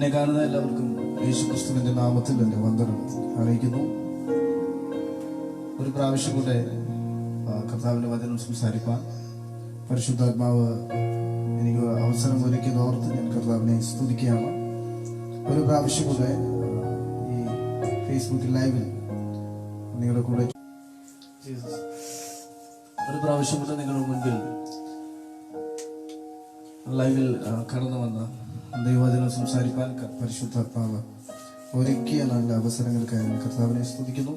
എന്നെ കാണുന്ന എല്ലാവർക്കും യേശുക്രിസ്തുവിന്റെ നാമത്തിൽ എന്റെ വന്ദനം അറിയിക്കുന്നു. ഒരു പ്രാവശ്യം കൂടെ കർത്താവിന്റെ വചനം സംസാരിപ്പാൻ പരിശുദ്ധാത്മാവ് എനിക്ക് അവസരം ഒരുക്കിയതോർത്ത് ഞാൻ കർത്താവിനെ സ്തുതിക്കുകയാണ്. ഒരു പ്രാവശ്യം കൂടെ ഈ ഫേസ്ബുക്ക് ലൈവിൽ നിങ്ങളുടെ കൂടെ ഒരു പ്രാവശ്യം കൂടെ നിങ്ങളുടെ മുൻപിൽ ലൈവിൽ കടന്നു വന്ന ദൈവവചനം സംസാരിക്കാൻ പരിശുദ്ധാത്മാവ് ഒരുക്കിയ നല്ല അവസരങ്ങൾക്കായി ഞാൻ കർത്താവിനെ സ്തുതിക്കുന്നു.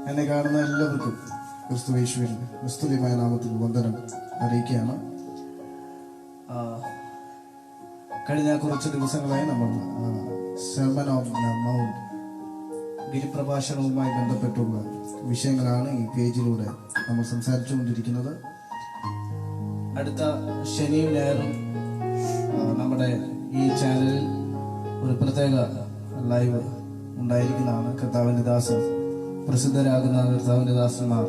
എന്നെ കാണുന്ന എല്ലാവർക്കും ക്രിസ്തുയേശുവിൽ നിസ്തുല്യമായ നാമത്തിൽ വന്ദനം അറിയിക്കുകയാണ്. കഴിഞ്ഞ കുറച്ച് ദിവസങ്ങളായി നമ്മൾ സെർമൺ ഓൺ മൗണ്ട് ഗിരിപ്രഭാഷണവുമായി ബന്ധപ്പെട്ടുള്ള വിഷയങ്ങളാണ് ഈ പേജിലൂടെ നമ്മൾ സംസാരിച്ചുകൊണ്ടിരിക്കുന്നത്. അടുത്ത ശനിയും ഞായറും നമ്മുടെ ഈ ചാനലിൽ ഒരു പ്രത്യേക ലൈവ് ഉണ്ടായിരിക്കുന്നതാണ്. കർത്താവിന്റെ ദാസൻ, പ്രസിദ്ധരാകുന്ന കർത്താവിന്റെ ദാസന്മാർ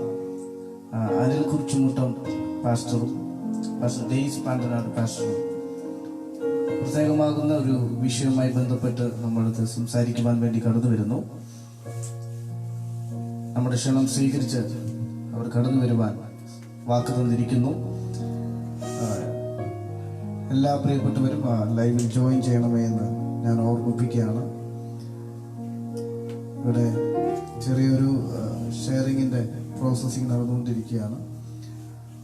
അനിൽ കുറിച്ചുമുട്ടം പാസ്റ്ററും പാസ്റ്റർ ഡെയ്സ് പാണ്ടനാട് പാസ്റ്ററും പ്രത്യേകമാകുന്ന ഒരു വിഷയവുമായി ബന്ധപ്പെട്ട് നമ്മളടുത്ത് സംസാരിക്കുവാൻ വേണ്ടി കടന്നു വരുന്നു. നമ്മുടെ ക്ഷണം സ്വീകരിച്ച് അവർ കടന്നു വരുവാൻ വാക്ക് തന്നിരിക്കുന്നു. എല്ലാ പ്രിയപ്പെട്ടവരും ലൈവിൽ ജോയിൻ ചെയ്യണമേ എന്ന് ഞാൻ ഓർമ്മിപ്പിക്കുകയാണ്. ഇവിടെ ചെറിയൊരു ഷെയറിങ്ങിന്റെ പ്രോസസ്സിംഗ് നടന്നുകൊണ്ടിരിക്കുകയാണ്.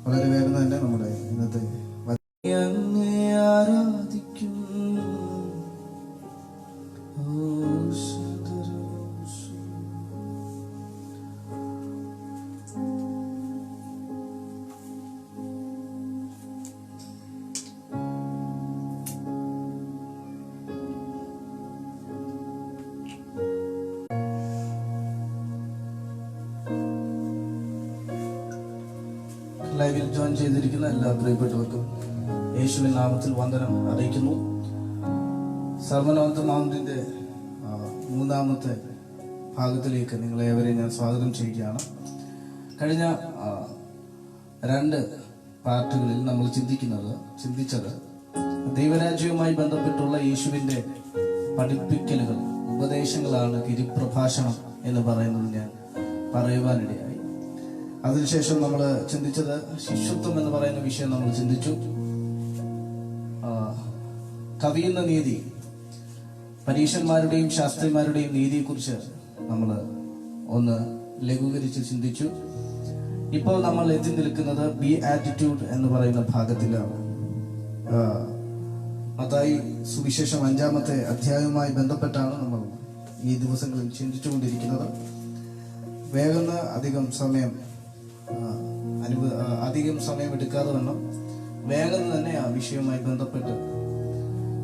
വളരെ വേഗം തന്നെ നമ്മുടെ ഇന്നത്തെ ആരാധിക്കും ലൈവിൽ ജോയിൻ ചെയ്തിരിക്കുന്ന എല്ലാ പ്രിയപ്പെട്ടവർക്കും യേശുവിൻ നാമത്തിൽ വന്ദനം അറിയിക്കുന്നു. സെർമൺ ഓൺ ദ മൗണ്ടിന്റെ മൂന്നാമത്തെ ഭാഗത്തിലേക്ക് നിങ്ങളെ ഏവരെയും ഞാൻ സ്വാഗതം ചെയ്യുകയാണ്. കഴിഞ്ഞ 2 പാർട്ടുകളിൽ നമ്മൾ ചിന്തിച്ചത് ദൈവരാജ്യവുമായി ബന്ധപ്പെട്ടുള്ള യേശുവിന്റെ പഠിപ്പിക്കലുകൾ, ഉപദേശങ്ങളാണ് ഗിരിപ്രഭാഷണം എന്ന് പറയുന്നത് ഞാൻ പറയുവാനിടയായി. അതിനുശേഷം നമ്മൾ ചിന്തിച്ചത് ശിഷ്യത്വം എന്ന് പറയുന്ന വിഷയം നമ്മൾ ചിന്തിച്ചു. കവിയുന്ന നീതി, പരീക്ഷന്മാരുടെയും ശാസ്ത്രിമാരുടെയും നീതിയെക്കുറിച്ച് നമ്മൾ ഒന്ന് ലഘൂകരിച്ച് ചിന്തിച്ചു. ഇപ്പോൾ നമ്മൾ എത്തി നിൽക്കുന്നത് ബി ആറ്റിറ്റ്യൂഡ് എന്ന് പറയുന്ന ഭാഗത്തിലാണ്. മത്തായി സുവിശേഷം 5-ാമത്തെ അധ്യായവുമായി ബന്ധപ്പെട്ടാണ് നമ്മൾ ഈ ദിവസങ്ങളിൽ ചിന്തിച്ചുകൊണ്ടിരിക്കുന്നത്. വേഗം അധികം സമയം എടുക്കാതെ വണ്ണം വേഗം തന്നെ ആ വിഷയവുമായി ബന്ധപ്പെട്ട്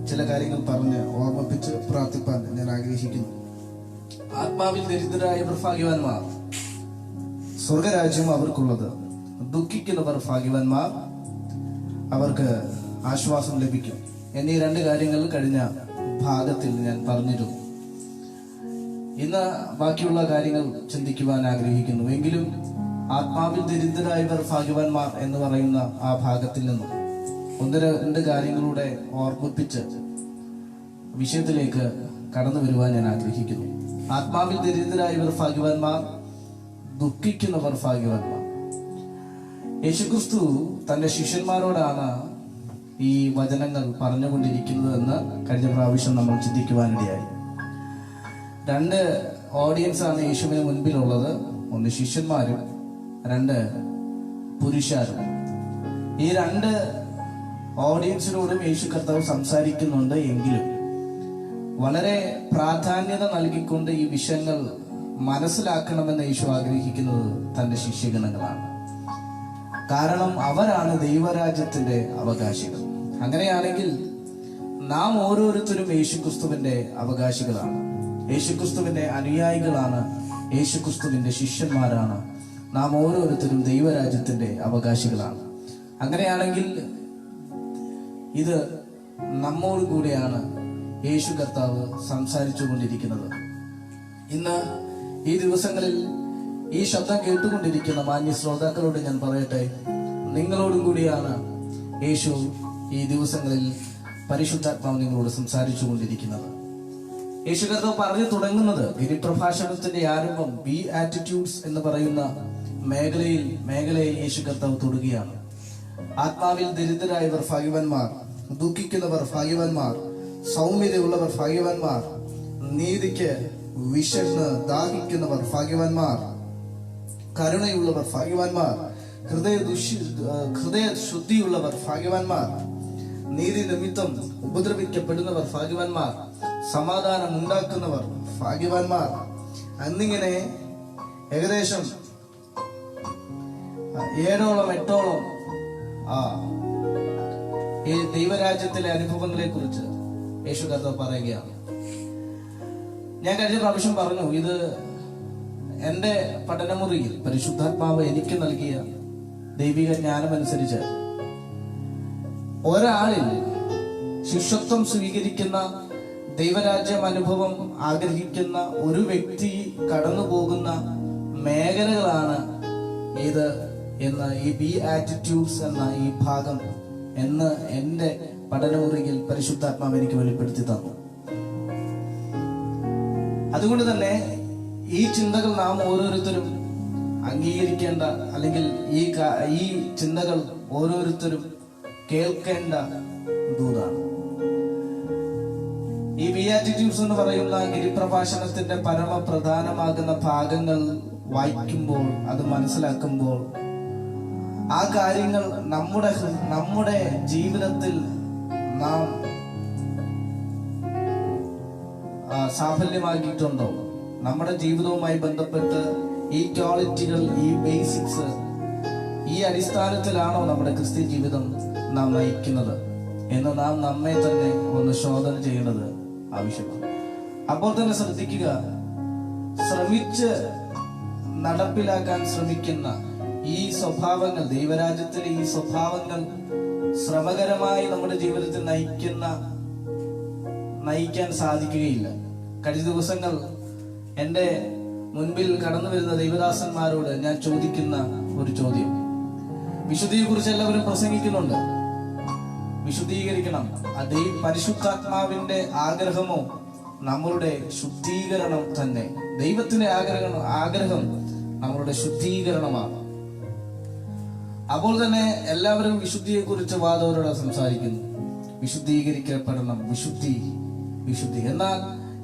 ചില കാര്യങ്ങൾ പറഞ്ഞ് ഓർമ്മിപ്പിച്ച് പ്രാർത്ഥിപ്പാൻ ഞാൻ ആഗ്രഹിക്കുന്നു. ആത്മാവിൽ ദരിദ്രരായവർ ഭാഗ്യവാന്മാർ, സ്വർഗരാജ്യം അവർക്കുള്ളത്. ദുഃഖിക്കുന്നവർ ഭാഗ്യവാന്മാർ, അവർക്ക് ആശ്വാസം ലഭിക്കും എന്നീ 2 കാര്യങ്ങൾ കഴിഞ്ഞ ഭാഗത്തിൽ ഞാൻ പറഞ്ഞിരുന്നു. ഇന്ന് ബാക്കിയുള്ള കാര്യങ്ങൾ ചിന്തിക്കുവാൻ ആഗ്രഹിക്കുന്നു. എങ്കിലും ആത്മാവിൽ ദരിദ്രരായവർ ഭാഗ്യവാന്മാർ എന്ന് പറയുന്ന ആ ഭാഗത്തിൽ നിന്നും 1-2 കാര്യങ്ങളുടെ ഓർമ്മിപ്പിച്ച് വിഷയത്തിലേക്ക് കടന്നു വരുവാൻ ഞാൻ ആഗ്രഹിക്കുന്നു. ആത്മാവിൽ ദരിദ്രരായവർ ഭാഗ്യവാന്മാർ, ദുഃഖിക്കുന്നവർ ഭാഗ്യവാന്മാർ. യേശുക്രിസ്തു തന്റെ ശിഷ്യന്മാരോടാണ് ഈ വചനങ്ങൾ പറഞ്ഞുകൊണ്ടിരിക്കുന്നത് എന്ന് കഴിഞ്ഞ പ്രാവശ്യം നമ്മൾ ചിന്തിക്കുവാനിടയായി. 2 ഓഡിയൻസ് ആണ് യേശുവിന് മുൻപിലുള്ളത്. 1 ശിഷ്യന്മാരും 2 പുരുഷാരും. ഈ 2 ഓഡിയൻസിനോടും യേശു കർത്താവ് സംസാരിക്കുന്നുണ്ട്. എങ്കിലും വളരെ പ്രാധാന്യത നൽകിക്കൊണ്ട് ഈ വിഷയങ്ങൾ മനസ്സിലാക്കണമെന്ന് യേശു ആഗ്രഹിക്കുന്നത് തന്റെ ശിഷ്യഗണങ്ങളാണ്. കാരണം അവരാണ് ദൈവരാജ്യത്തിന്റെ അവകാശികൾ. അങ്ങനെയാണെങ്കിൽ നാം ഓരോരുത്തരും യേശുക്രിസ്തുവിന്റെ അവകാശികളാണ്, യേശുക്രിസ്തുവിന്റെ അനുയായികളാണ്, യേശുക്രിസ്തുവിന്റെ ശിഷ്യന്മാരാണ്. നാം ഓരോരുത്തരും ദൈവരാജ്യത്തിന്റെ അവകാശികളാണ്. അങ്ങനെയാണെങ്കിൽ ഇത് നമ്മോട് കൂടെയാണ് യേശു കർത്താവ് സംസാരിച്ചു കൊണ്ടിരിക്കുന്നത്. ഇന്ന് ഈ ദിവസങ്ങളിൽ ഈ ശബ്ദം കേട്ടുകൊണ്ടിരിക്കുന്ന മാന്യ ശ്രോതാക്കളോട് ഞാൻ പറയട്ടെ, നിങ്ങളോടും കൂടിയാണ് യേശു ഈ ദിവസങ്ങളിൽ പരിശുദ്ധാത്മാവ് നിങ്ങളോട് സംസാരിച്ചു കൊണ്ടിരിക്കുന്നത്. യേശു കർത്താവ് പറഞ്ഞു തുടങ്ങുന്നത് ഗിരിപ്രഭാഷണത്തിന്റെ ആരംഭം ബി ആറ്റിറ്റ്യൂഡ്സ് എന്ന് പറയുന്ന മേഖലയെ യേശു കർത്താവ് തൊടുകയാണ്. ആത്മാവിൽ ദരിദ്രരായവർ ഭാഗ്യവാന്മാർ, ദുഃഖിക്കുന്നവർ ഭാഗ്യവാന്മാർ, സൗമ്യതയുള്ളവർ ഭാഗ്യവാന്മാർ, നീതിക്ക് വിശന്ന് ദാഹിക്കുന്നവർ ഭാഗ്യവാന്മാർ, കരുണയുള്ളവർ ഭാഗ്യവാന്മാർ, ഹൃദയ ശുദ്ധിയുള്ളവർ ഭാഗ്യവാന്മാർ, നീതി നിമിത്തം ഉപദ്രവിക്കപ്പെടുന്നവർ ഭാഗ്യവാന്മാർ, സമാധാനം ഉണ്ടാക്കുന്നവർ ഭാഗ്യവാന്മാർ എന്നിങ്ങനെ ഏകദേശം 7-8 ഈ ദൈവരാജ്യത്തിലെ അനുഭവങ്ങളെ കുറിച്ച് യേശു കർത്താവ് പറയുകയാണ്. ഞാൻ കഴിഞ്ഞ പ്രാവശ്യം പറഞ്ഞു, ഇത് എന്റെ പഠനമുറിയിൽ പരിശുദ്ധാത്മാവ് എനിക്ക് നൽകിയ ദൈവിക ജ്ഞാനമനുസരിച്ച് ഒരാളിൽ ശിഷ്യത്വം സ്വീകരിക്കുന്ന ദൈവരാജ്യം അനുഭവം ആഗ്രഹിക്കുന്ന ഒരു വ്യക്തി കടന്നു പോകുന്ന മേഖലകളാണ് ഇത് എന്ന് ഈ ബി ആറ്റിറ്റ്യൂഡ്സ് എന്ന ഈ ഭാഗം എന്ന് എന്റെ പഠനമുറിയിൽ പരിശുദ്ധാത്മാവ് എനിക്ക് വെളിപ്പെടുത്തി തന്നു. അതുകൊണ്ട് തന്നെ ഈ ചിന്തകൾ നാം ഓരോരുത്തരും അംഗീകരിക്കേണ്ട, അല്ലെങ്കിൽ ഈ ചിന്തകൾ ഓരോരുത്തരും കേൾക്കേണ്ട ദൂതാണ്. ഈ ബിയാറ്റിറ്റ്യൂഡ്സ് എന്ന് പറയുന്ന ഗിരിപ്രഭാഷണത്തിന്റെ പരമപ്രധാനമാകുന്ന ഭാഗങ്ങൾ വായിക്കുമ്പോൾ, അത് മനസ്സിലാക്കുമ്പോൾ, ആ കാര്യങ്ങൾ നമ്മുടെ ജീവിതത്തിൽ നാം സാഫല്യമാക്കിയിട്ടുണ്ടോ? നമ്മുടെ ജീവിതവുമായി ബന്ധപ്പെട്ട് ഈ ക്വാളിറ്റികൾ, ഈ ബേസിക്സ്, ഈ അടിസ്ഥാനത്തിലാണോ നമ്മുടെ ക്രിസ്ത്യൻ ജീവിതം നാം നയിക്കുന്നത് എന്ന് നാം നമ്മെ തന്നെ ഒന്ന് ശോധന ചെയ്യേണ്ടത് ആവശ്യമാണ്. അപ്പോൾ തന്നെ ശ്രദ്ധിക്കുക, ശ്രമിച്ച് നടപ്പിലാക്കാൻ ശ്രമിക്കുന്ന ഈ സ്വഭാവങ്ങൾ, ദൈവരാജ്യത്തിലെ ഈ സ്വഭാവങ്ങൾ ശ്രമകരമായി നമ്മുടെ ജീവിതത്തിൽ നയിക്കാൻ സാധിക്കുകയില്ല. കഴിഞ്ഞ ദിവസങ്ങൾ എന്റെ മുൻപിൽ കടന്നു വരുന്ന ദൈവദാസന്മാരോട് ഞാൻ ചോദിക്കുന്ന ഒരു ചോദ്യം, വിശുദ്ധിയെ കുറിച്ച് എല്ലാവരും പ്രസംഗിക്കുന്നുണ്ട്, വിശുദ്ധീകരിക്കണം. അത് ഈ പരിശുദ്ധാത്മാവിന്റെ ആഗ്രഹമോ നമ്മളുടെ ശുദ്ധീകരണം തന്നെ. ദൈവത്തിന്റെ ആഗ്രഹം നമ്മളുടെ ശുദ്ധീകരണമാണ്. അപ്പോൾ തന്നെ എല്ലാവരും വിശുദ്ധിയെ കുറിച്ച് വാദോരോടെ സംസാരിക്കുന്നു, വിശുദ്ധീകരിക്കപ്പെടണം, വിശുദ്ധി. എന്നാൽ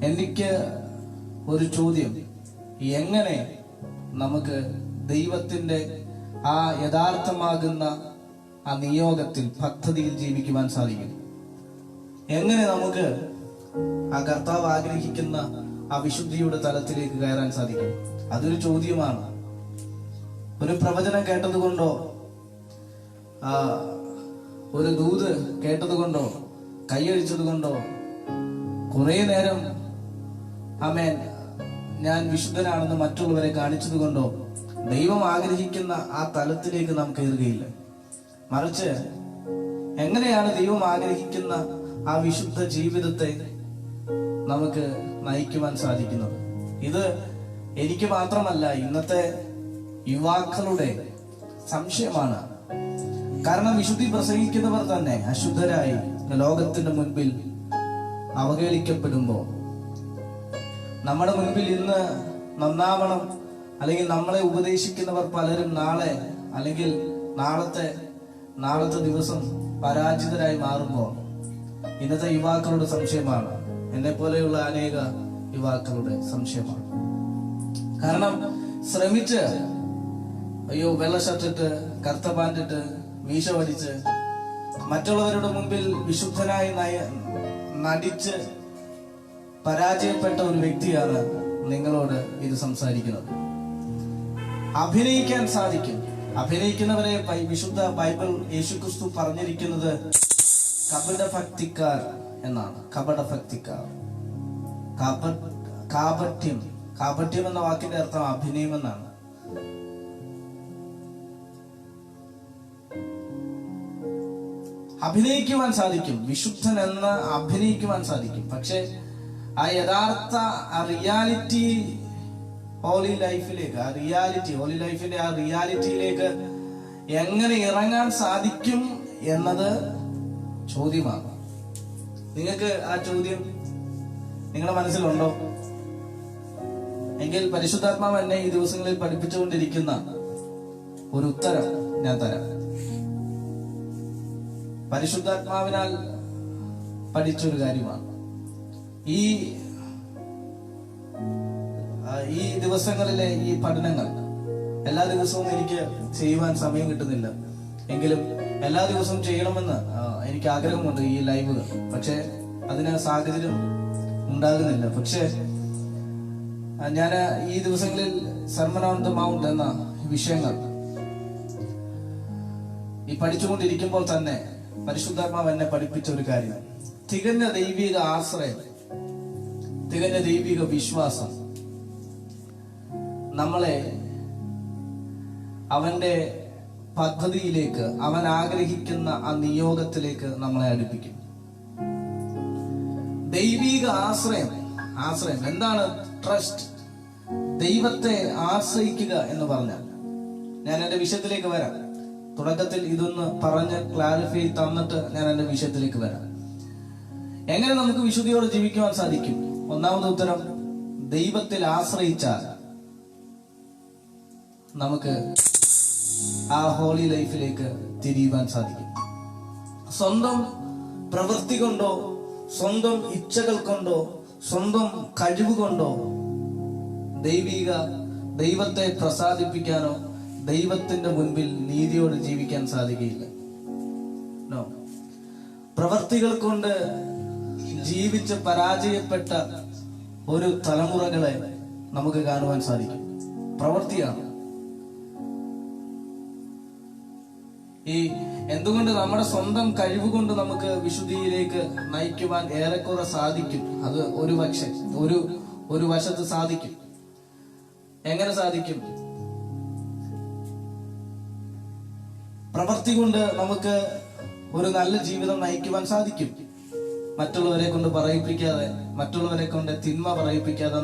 എനിക്ക് ഒരു ചോദ്യം, എങ്ങനെ നമുക്ക് ദൈവത്തിന്റെ ആ യഥാർത്ഥമാകുന്ന ആ നിയോഗത്തിൽ, പദ്ധതിയിൽ ജീവിക്കുവാൻ സാധിക്കും? എങ്ങനെ നമുക്ക് ആ കർത്താവ് ആഗ്രഹിക്കുന്ന ആ വിശുദ്ധിയുടെ തലത്തിലേക്ക് കയറാൻ സാധിക്കും? അതൊരു ചോദ്യമാണ്. ഒരു പ്രവചനം കേട്ടതുകൊണ്ടോ, ഒരു ദൂത് കേട്ടതുകൊണ്ടോ, കൈയടിച്ചതുകൊണ്ടോ, കുറെ നേരം ആമേൻ ഞാൻ വിശുദ്ധനാണെന്ന് മറ്റുള്ളവരെ കാണിച്ചതുകൊണ്ടോ ദൈവം ആഗ്രഹിക്കുന്ന ആ തലത്തിലേക്ക് നാം കയറുകയില്ല. മറിച്ച് എങ്ങനെയാണ് ദൈവം ആഗ്രഹിക്കുന്ന ആ വിശുദ്ധ ജീവിതത്തെ നമുക്ക് നയിക്കുവാൻ സാധിക്കുന്നത്? ഇത് എനിക്ക് മാത്രമല്ല, ഇന്നത്തെ യുവാക്കളുടെ സംശയമാണ്. കാരണം വിശുദ്ധി പ്രസംഗിക്കുന്നവർ തന്നെ അശുദ്ധരായി ലോകത്തിന്റെ മുൻപിൽ അവഹേളിക്കപ്പെടുമ്പോൾ, നമ്മുടെ മുൻപിൽ ഇന്ന് നന്നാവണം, അല്ലെങ്കിൽ നമ്മളെ ഉപദേശിക്കുന്നവർ പലരും നാളെ അല്ലെങ്കിൽ നാളത്തെ ദിവസം പരാജിതരായി മാറുമ്പോൾ ഇന്നത്തെ യുവാക്കളുടെ സംശയമാണ്, എന്നെ പോലെയുള്ള അനേക യുവാക്കളുടെ സംശയമാണ്. കാരണം ശ്രമിച്ച് വെള്ള ഷർട്ടിട്ട്, കറുത്ത പാൻറിട്ട്, മീശ പഠിച്ച് മറ്റുള്ളവരുടെ മുമ്പിൽ വിശുദ്ധനായി നടിച്ച് പരാജയപ്പെട്ട ഒരു വ്യക്തിയാണ് നിങ്ങളോട് ഇത് സംസാരിക്കുന്നത്. അഭിനയിക്കാൻ സാധിക്കും. അഭിനയിക്കുന്നവരെ വിശുദ്ധ ബൈബിൾ യേശുക്രിസ്തു പറഞ്ഞിരിക്കുന്നത് കപടഭക്തിക്കാർ എന്നാണ്. കപടഭക്തിക്കാർ, കാപട്യം എന്ന വാക്കിന്റെ അർത്ഥം അഭിനയം എന്നാണ്. അഭിനയിക്കുവാൻ സാധിക്കും, വിശുദ്ധൻ എന്ന് അഭിനയിക്കുവാൻ സാധിക്കും. പക്ഷെ ആ യഥാർത്ഥ റിയാലിറ്റി ഹോളി ലൈഫിന്റെ ആ റിയാലിറ്റിയിലേക്ക് എങ്ങനെ ഇറങ്ങാൻ സാധിക്കും എന്നത് ചോദ്യമാണ്. നിങ്ങൾക്ക് ആ ചോദ്യം നിങ്ങളുടെ മനസ്സിലുണ്ടോ? എങ്കിൽ പരിശുദ്ധാത്മാവ് എന്നെ ഈ ദിവസങ്ങളിൽ പഠിപ്പിച്ചുകൊണ്ടിരിക്കുന്ന ഒരു ഉത്തരം ഞാൻ തരാം. പരിശുദ്ധാത്മാവിനാൽ പഠിച്ചൊരു കാര്യമാണ്. ഈ ദിവസങ്ങളിലെ ഈ പഠനങ്ങൾ എല്ലാ ദിവസവും എനിക്ക് ചെയ്യുവാൻ സമയം കിട്ടുന്നില്ല. എങ്കിലും എല്ലാ ദിവസവും ചെയ്യണമെന്ന് എനിക്ക് ആഗ്രഹമുണ്ട് ഈ ലൈവുകൾ. പക്ഷെ അതിന് സാഹചര്യം ഉണ്ടാകുന്നില്ല. പക്ഷെ ഞാൻ ഈ ദിവസങ്ങളിൽ സർമൺ ഓൺ ദ മൗണ്ട് എന്ന വിഷയങ്ങൾ ഈ പഠിച്ചുകൊണ്ടിരിക്കുമ്പോൾ തന്നെ പരിശുദ്ധാത്മാവ് എന്നെ പഠിപ്പിച്ച ഒരു കാര്യം, തികഞ്ഞ ദൈവിക ആശ്രയം, തികഞ്ഞ ദൈവിക വിശ്വാസം നമ്മളെ അവന്റെ പദ്ധതിയിലേക്ക്, അവൻ ആഗ്രഹിക്കുന്ന ആ നിയോഗത്തിലേക്ക് നമ്മളെ അടുപ്പിക്കും. ദൈവിക ആശ്രയം എന്താണ്? ട്രസ്റ്റ്. ദൈവത്തെ ആശ്രയിക്കുക എന്ന് പറഞ്ഞാൽ, ഞാൻ എന്റെ വിഷയത്തിലേക്ക് വരാം. തുടക്കത്തിൽ ഇതൊന്ന് പറഞ്ഞ് ക്ലാരിഫൈ തന്നിട്ട് ഞാൻ എന്റെ വിഷയത്തിലേക്ക് വരാം. എങ്ങനെ നമുക്ക് വിശുദ്ധിയോടെ ജീവിക്കുവാൻ സാധിക്കും? ഒന്നാമത് ഉത്തരം, ദൈവത്തിൽ ആശ്രയിച്ചാൽ നമുക്ക് ആ ഹോളി ലൈഫിലേക്ക് തിരിയുവാൻ സാധിക്കും. സ്വന്തം പ്രവൃത്തി കൊണ്ടോ, സ്വന്തം ഇച്ഛകൾ കൊണ്ടോ, സ്വന്തം കഴിവ് കൊണ്ടോ ദൈവത്തെ പ്രസാദിപ്പിക്കാനോ ദൈവത്തിന്റെ മുൻപിൽ നീതിയോടെ ജീവിക്കാൻ സാധിക്കുകയില്ല. നോ. പ്രവൃത്തികൾ കൊണ്ട് ജീവിച്ച് പരാജയപ്പെട്ട ഒരു തലമുറകളെ നമുക്ക് കാണുവാൻ സാധിക്കും. പ്രവൃത്തിയാണ്. എന്തുകൊണ്ട് നമ്മുടെ സ്വന്തം കഴിവ് കൊണ്ട് നമുക്ക് വിശുദ്ധിയിലേക്ക് നയിക്കുവാൻ ഏറെക്കുറെ സാധിക്കും. അത് ഒരു വശത്ത് സാധിക്കും. എങ്ങനെ സാധിക്കും? പ്രവൃത്തി കൊണ്ട് നമുക്ക് ഒരു നല്ല ജീവിതം നയിക്കുവാൻ സാധിക്കും. മറ്റുള്ളവരെ കൊണ്ട് പറയിപ്പിക്കാതെ, മറ്റുള്ളവരെ കൊണ്ട് തിന്മ പറയിപ്പിക്കാതെ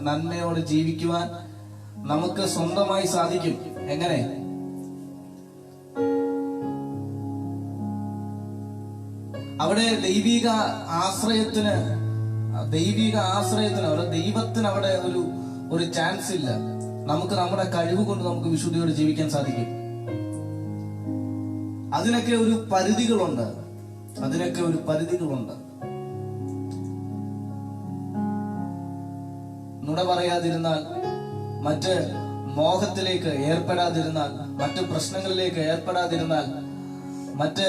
നന്മയോട് ജീവിക്കുവാൻ നമുക്ക് സ്വന്തമായി സാധിക്കും. എങ്ങനെ? അവിടെ ദൈവിക ആശ്രയത്തിന് ദൈവത്തിന് അവിടെ ഒരു ചാൻസ് ഇല്ല. നമുക്ക് നമ്മുടെ കഴിവ് കൊണ്ട് നമുക്ക് വിശുദ്ധിയോടെ ജീവിക്കാൻ സാധിക്കും. അതിനൊക്കെ ഒരു പരിധികളുണ്ട്. നുണ പറയാതിരുന്നാൽ, മറ്റ് മോഹത്തിലേക്ക് ഏർപ്പെടാതിരുന്നാൽ, മറ്റ് പ്രശ്നങ്ങളിലേക്ക് ഏർപ്പെടാതിരുന്നാൽ, മറ്റ്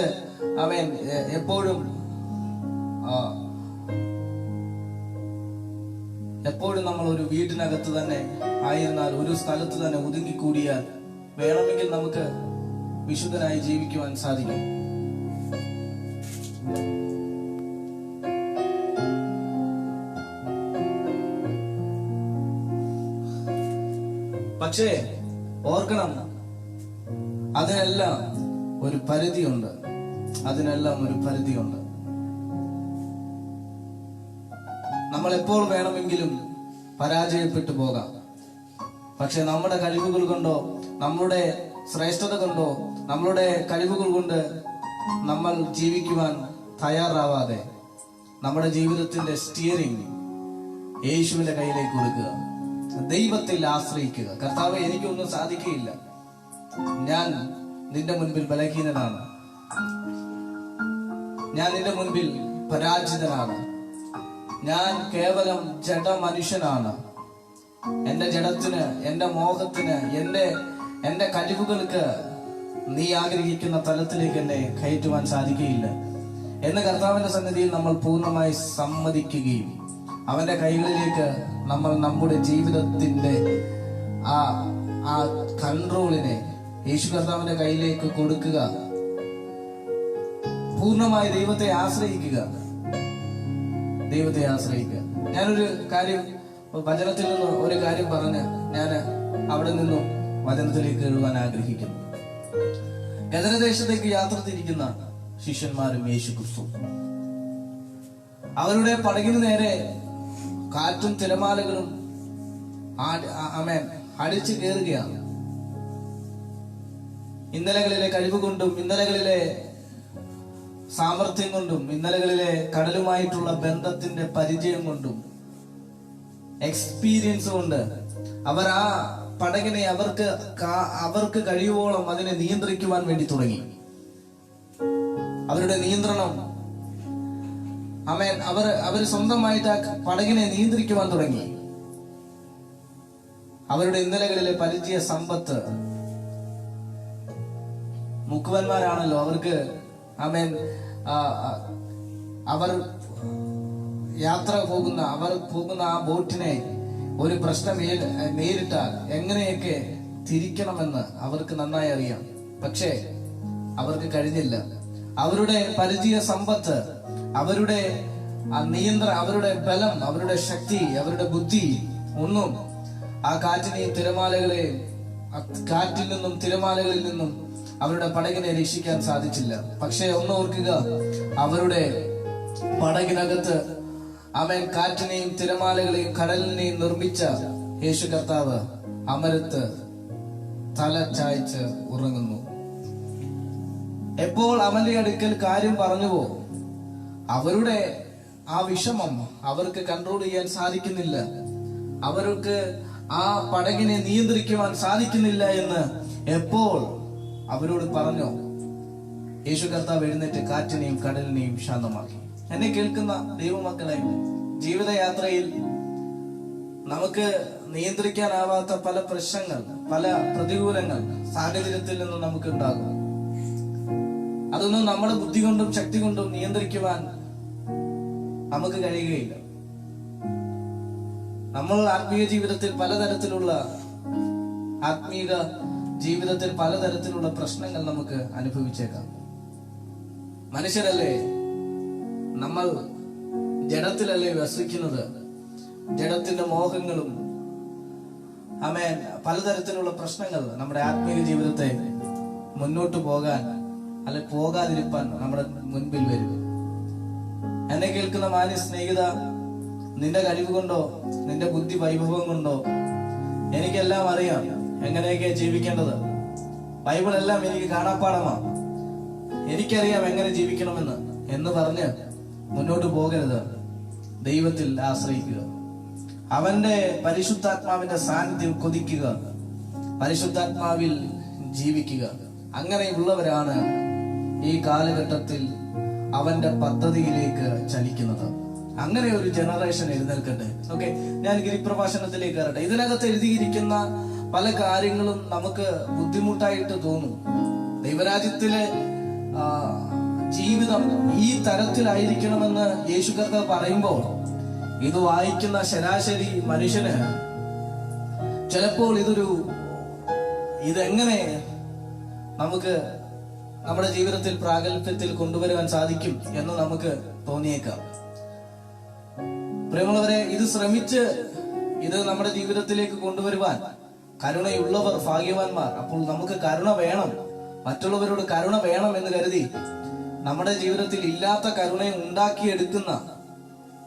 എപ്പോഴും നമ്മൾ ഒരു വീട്ടിനകത്ത് തന്നെ ആയിരുന്നാൽ, ഒരു സ്ഥലത്ത് തന്നെ ഒതുങ്ങിക്കൂടിയാൽ വേണമെങ്കിൽ നമുക്ക് വിശുദ്ധനായി ജീവിക്കുവാൻ സാധിക്കും. പക്ഷേ ഓർക്കണം, അതിനെല്ലാം ഒരു പരിധിയുണ്ട്. നമ്മൾ എപ്പോൾ വേണമെങ്കിലും പരാജയപ്പെട്ടു പോകാം. പക്ഷെ നമ്മുടെ കഴിവുകൾ കൊണ്ടോ, നമ്മുടെ ശ്രേഷ്ഠത കൊണ്ടോ, നമ്മളുടെ കഴിവുകൾ കൊണ്ട് നമ്മൾ ജീവിക്കുവാൻ തയ്യാറാവാതെ നമ്മുടെ ജീവിതത്തിന്റെ സ്റ്റിയറിംഗ് യേശുവിന്റെ കയ്യിലേക്ക് കൊടുക്കുക. ദൈവത്തിൽ ആശ്രയിക്കുക. കർത്താവേ, എനിക്കൊന്നും സാധിക്കുകയില്ല, ഞാൻ നിന്റെ മുൻപിൽ ബലഹീനനാണ്, ഞാൻ നിന്റെ മുൻപിൽ പരാജിതനാണ്, ഞാൻ കേവലം ജഡ മനുഷ്യനാണ്. എന്റെ ജഡത്തിന്, എന്റെ മോഹത്തിന്, എന്റെ കഴിവുകൾക്ക് നീ ആഗ്രഹിക്കുന്ന തലത്തിലേക്ക് എന്നെ കയറ്റുവാൻ സാധിക്കുകയില്ല എന്ന് കർത്താവിന്റെ സന്നിധിയിൽ നമ്മൾ പൂർണ്ണമായി സമ്മതിക്കുകയും അവന്റെ കൈകളിലേക്ക് നമ്മൾ നമ്മുടെ ജീവിതത്തിന്റെ ആ കൺട്രോളിനെ യേശു കർത്താവിന്റെ കയ്യിലേക്ക് കൊടുക്കുക. പൂർണ്ണമായി ദൈവത്തെ ആശ്രയിക്കുക. ഞാനൊരു കാര്യം, വചനത്തിൽ നിന്ന് ഒരു കാര്യം പറഞ്ഞ് ഞാൻ അവിടെ നിന്നും വചനത്തിലേക്ക് എഴുതാൻ ആഗ്രഹിക്കുന്നു. ഗദരദേശത്തേക്ക് യാത്ര തിരിക്കുന്ന ശിഷ്യന്മാരും യേശു ക്രിസ്തു, അവരുടെ പടകിന് നേരെ കാറ്റും തിരമാലകളും അടിച്ചു കയറുകയാണ്. ഇന്നലകളിലെ കഴിവ് കൊണ്ടും, ഇന്നലകളിലെ സാമർഥ്യം കൊണ്ടും ഇന്നലകളിലെ കടലുമായിട്ടുള്ള ബന്ധത്തിന്റെ പരിചയം കൊണ്ടും എക്സ്പീരിയൻസ് കൊണ്ട് അവർ ആ പടകിനെ അവർക്ക് കഴിയുവോളം അതിനെ നിയന്ത്രിക്കുവാൻ വേണ്ടി തുടങ്ങി. അവരുടെ നിയന്ത്രണം അവർ സ്വന്തമായിട്ട് ആ പടകിനെ നിയന്ത്രിക്കുവാൻ തുടങ്ങി. അവരുടെ ഇന്നലകളിലെ പരിചയ സമ്പത്ത്, മുക്കുവന്മാരാണല്ലോ അവർക്ക്. അവർ പോകുന്ന ആ ബോട്ടിനെ ഒരു പ്രശ്നം നേരിട്ടാൽ എങ്ങനെയൊക്കെ തിരിക്കണമെന്ന് അവർക്ക് നന്നായി അറിയാം. പക്ഷേ അവർക്ക് കഴിഞ്ഞില്ല. അവരുടെ പരിചയ സമ്പത്ത്, അവരുടെ അവരുടെ ബലം, അവരുടെ ശക്തി, അവരുടെ ബുദ്ധി ഒന്നും ആ കാറ്റിനെയും കാറ്റിൽ നിന്നും തിരമാലകളിൽ നിന്നും അവരുടെ പടകിനെ രക്ഷിക്കാൻ സാധിച്ചില്ല. പക്ഷേ ഒന്ന് ഓർക്കുക, അവരുടെ പടകിനകത്ത് കാറ്റിനെയും തിരമാലകളെയും കടലിനെയും നിർമ്മിച്ച യേശു കർത്താവ് അമരത്ത് തല ചായ്ച്ച് ഉറങ്ങുന്നു. എപ്പോൾ അവന്റെ അടുക്കൽ കാര്യം പറഞ്ഞുവോ അവരുടെ ആ വിഷമം അവർക്ക് കൺട്രോൾ ചെയ്യാൻ സാധിക്കുന്നില്ല, അവർക്ക് ആ പടകിനെ നിയന്ത്രിക്കുവാൻ സാധിക്കുന്നില്ല എന്ന് എപ്പോൾ അവരോട് പറഞ്ഞോ, യേശു കർത്താവ് എഴുന്നേറ്റ് കാറ്റിനെയും കടലിനെയും ശാന്തമാക്കി. എന്നെ കേൾക്കുന്ന ദൈവമക്കളെ, ജീവിതയാത്രയിൽ നമുക്ക് നിയന്ത്രിക്കാനാവാത്ത പല പ്രശ്നങ്ങൾ, പല പ്രതികൂലങ്ങൾ സാഹചര്യത്തിൽ നിന്നും നമുക്ക് ഉണ്ടാകും. അതൊന്നും നമ്മുടെ ബുദ്ധി കൊണ്ടും ശക്തി കൊണ്ടും നിയന്ത്രിക്കുവാൻ നമുക്ക് കഴിയുകയില്ല. നമ്മൾ ആത്മീയ ജീവിതത്തിൽ പലതരത്തിലുള്ള പ്രശ്നങ്ങൾ നമുക്ക് അനുഭവിച്ചേക്കാം. മനുഷ്യരല്ലേ, നമ്മൾ ജഡത്തിലല്ലേ വസിക്കുന്നത്. ജഡത്തിന്റെ മോഹങ്ങളും പലതരത്തിലുള്ള പ്രശ്നങ്ങൾ നമ്മുടെ ആത്മീയ ജീവിതത്തെ മുന്നോട്ട് പോകാതിരിക്കാൻ നമ്മുടെ മുൻപിൽ വരും. എന്നെ കേൾക്കുന്ന മാന്യ സ്നേഹിത, നിന്റെ കഴിവ് കൊണ്ടോ നിന്റെ ബുദ്ധി വൈഭവം കൊണ്ടോ എനിക്കെല്ലാം അറിയാം എങ്ങനെയൊക്കെ ജീവിക്കേണ്ടത്, ബൈബിൾ എല്ലാം എനിക്ക് കാണാപ്പാടമാണ്, എനിക്കറിയാം എങ്ങനെ ജീവിക്കണമെന്ന് എന്ന് പറഞ്ഞ് മുന്നോട്ട് പോകരുത്. ദൈവത്തിൽ ആശ്രയിക്കുക, അവന്റെ പരിശുദ്ധാത്മാവിന്റെ സാന്നിധ്യം കൊതിക്കുക, പരിശുദ്ധാത്മാവിൽ ജീവിക്കുക. അങ്ങനെയുള്ളവരാണ് ഈ കാലഘട്ടത്തിൽ അവന്റെ പദ്ധതിയിലേക്ക് ചലിക്കുന്നത്. അങ്ങനെ ഒരു ജനറേഷൻ എഴുന്നേൽക്കട്ടെ. ഓക്കെ, ഞാൻ ഗിരിപ്രഭാഷണത്തിലേക്ക് കയറട്ടെ. ഇതിനകത്ത് എഴുതിയിരിക്കുന്ന പല കാര്യങ്ങളും നമുക്ക് ബുദ്ധിമുട്ടായിട്ട് തോന്നും. ദൈവരാജ്യത്തിലെ ജീവിതം ഈ തരത്തിലായിരിക്കണമെന്ന് യേശു കർത്താവ് പറയുമ്പോൾ ഇത് വായിക്കുന്ന ശരാശരി മനുഷ്യന് ചിലപ്പോൾ ഇതെങ്ങനെ നമുക്ക് നമ്മുടെ ജീവിതത്തിൽ പ്രാഗൽഭ്യത്തിൽ കൊണ്ടുവരുവാൻ സാധിക്കും എന്ന് നമുക്ക് തോന്നിയേക്കാം. പ്രിയമുള്ളവരെ, ഇത് ശ്രമിച്ച് ഇത് നമ്മുടെ ജീവിതത്തിലേക്ക് കൊണ്ടുവരുവാൻ കരുണയുള്ളവർ ഭാഗ്യവാന്മാർ. അപ്പോൾ നമുക്ക് കരുണ വേണം, മറ്റുള്ളവരോട് കരുണ വേണം എന്ന് കരുതി നമ്മുടെ ജീവിതത്തിൽ ഇല്ലാത്ത കരുണയെ ഉണ്ടാക്കിയെടുക്കുന്ന